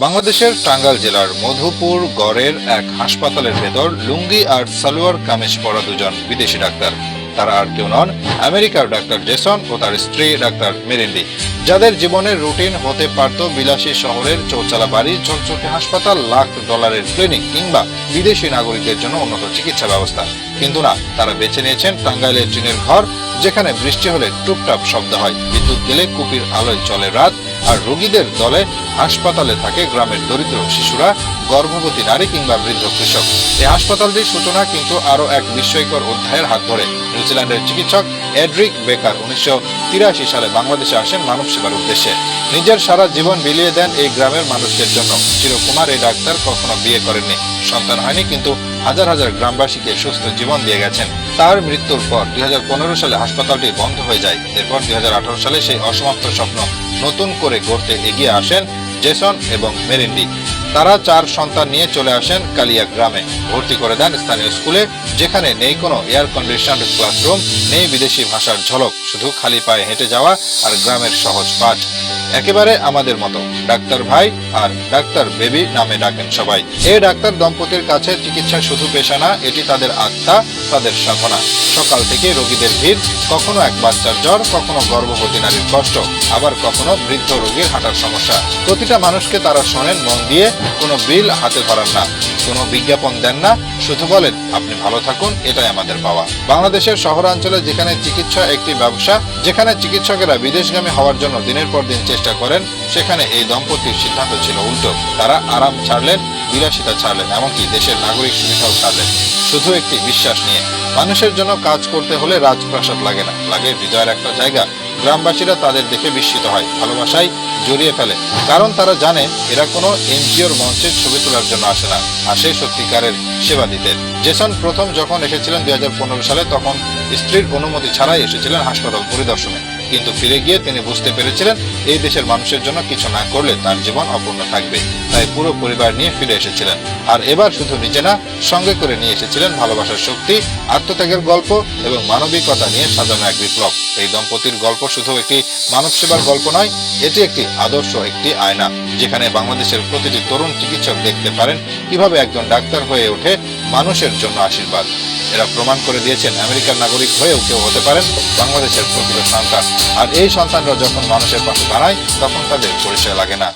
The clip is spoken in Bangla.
বাংলাদেশের টাঙ্গাইল জেলার মধুপুর গড়ের এক হাসপাতালের ভেতর লুঙ্গি আর সালোয়ার কামিজ পরা দুজন বিদেশি ডাক্তার। তারা আর কেউ নন, আমেরিকার ডাক্তার জেসন ও তার স্ত্রী ডাক্তার মেরিন্ডি, যাদের জীবনের রুটিন হতে পারত বিলাসী শহরের চৌচালা বাড়ি, ঝকঝকে হাসপাতাল, লাখ ডলারের ক্লিনিক কিংবা বিদেশি নাগরিকদের জন্য উন্নত চিকিৎসা ব্যবস্থা। কিন্তু না, তারা বেছে নিয়েছেন টাঙ্গাইলের টিনের ঘর, যেখানে বৃষ্টি হলে টুপটাপ শব্দ হয়, বিদ্যুৎ গেলে কুপির আলোয় চলে রাত, আর রোগীদের দলে হাসপাতালে থাকে গ্রামের দরিদ্র শিশুরা, গর্ভবতী নারী কিংবা বৃদ্ধ কৃষক। এই হাসপাতালটির সূচনা কিন্তু আরো এক বিস্ময়কর অধ্যায়ের হাত ধরে। নিউজিল্যান্ডের চিকিৎসক এডরিক বেকার 1983 সালে বাংলাদেশে আসেন মানব সেবার উদ্দেশ্যে। নিজের সারা জীবন বিলিয়ে দেন এই গ্রামের মানুষদের জন্য। চিরকুমার এই ডাক্তার কখনো বিয়ে করেননি, সন্তান হয়নি, কিন্তু হাজার হাজার গ্রামবাসীকে সুস্থ জীবন দিয়ে গেছেন। তার মৃত্যুর পর 2015 সালে হাসপাতালটি বন্ধ হয়ে যায়। এরপর 2018 সালে সেই অসমাপ্ত স্বপ্ন নতুন করে গড়তে এগিয়ে আসেন জেসন এবং মেরিন্ডি। তারা 4 সন্তান নিয়ে চলে আসেন কালিয়া গ্রামে, ভর্তি করে দেন স্থানীয় স্কুলে, যেখানে নেই কোনো এয়ার কন্ডিশনড ক্লাসরুম, নেই বিদেশি ভাষার ঝলক, শুধু খালি পায়ে হেঁটে যাওয়া আর গ্রামের সহজ পাঠ। একেবারে আমাদের মতো। ডাক্তার ভাই আর ডাক্তার বেবি নামে ডাকেন সবাই। এই ডাক্তার দম্পতির কাছে চিকিৎসা শুধু পেশা না, এটি তাদের আত্মা, তাদের সাধনা। সকাল থেকে রোগীদের ভিড়, কখনো এক বাচ্চার জ্বর, কখনো গর্ভবতী নারীর কষ্ট, আবার কখনো বৃদ্ধ রোগীর হাঁটার সমস্যা। প্রতিটা মানুষকে তারা শোনেন মন দিয়ে, কোনো বিল হাতে ধরান না, কোনো বিজ্ঞাপন দেন না, শুধু বলেন আপনি ভালো থাকুন, এটাই আমাদের পাওয়া। বাংলাদেশের শহরাঞ্চলে যেখানে চিকিৎসা একটি ব্যবসা, যেখানে চিকিৎসকেরা বিদেশগামী হওয়ার জন্য দিনের পর দিন চেষ্টা করেন, সেখানে এই দম্পতির সিদ্ধান্ত ছিল উল্টো। তারা আরাম ছাড়লেন, বিলাসিতা ছাড়লেন, এমনকি দেশের নাগরিক সুবিধাও ছাড়লেন, শুধু একটি বিশ্বাস নিয়ে। মানুষের জন্য কাজ করতে হলে রাজপ্রাসাদ লাগে না, লাগে হৃদয়ের একটা জায়গা। গ্রামবাসীরা তাদের দেখে বিস্মিত হয়, ভালোবাসায় জড়িয়ে ফেলে, কারণ তারা জানে এরা কোনো এনজিওর মঞ্চে ছবি তোলার জন্য আসে না, আসে সত্যিকারের সেবা দিতে। জেসন প্রথম যখন এসেছিলেন 2015 সালে, তখন স্ত্রীর অনুমতি ছাড়াই এসেছিলেন হাসপাতাল পরিদর্শনে। কিন্তু ফিরে গিয়ে তিনি বুঝতে পেরেছিলেন এই দেশের মানুষের জন্য কিছু না করলে তার জীবন অপূর্ণ থাকবে। তাই পুরো পরিবার নিয়ে ফিরে এসেছিলেন। আর এবার শুধু নিজে না, সঙ্গে করে নিয়ে এসেছিলেন ভালোবাসার শক্তি, আত্মত্যাগের গল্প এবং মানবিকতা নিয়ে সাজানো এক বিপ্লব। এই দম্পতির গল্প শুধু একটি মানব সেবার গল্প নয়, এটি একটি আদর্শ, একটি আয়না, যেখানে বাংলাদেশের প্রতিটি তরুণ চিকিৎসক দেখতে পারেন কিভাবে একজন ডাক্তার হয়ে ওঠে মানুষের জন্য আশীর্বাদ। এরা প্রমাণ করে দিয়েছেন আমেরিকার নাগরিক হয়েও কেউ হতে পারেন বাংলাদেশের প্রকৃত সন্তান। আর এই সন্তানরা যখন মানুষের পাশে দাঁড়ায়, তখন তাদের পরিচয় লাগে না।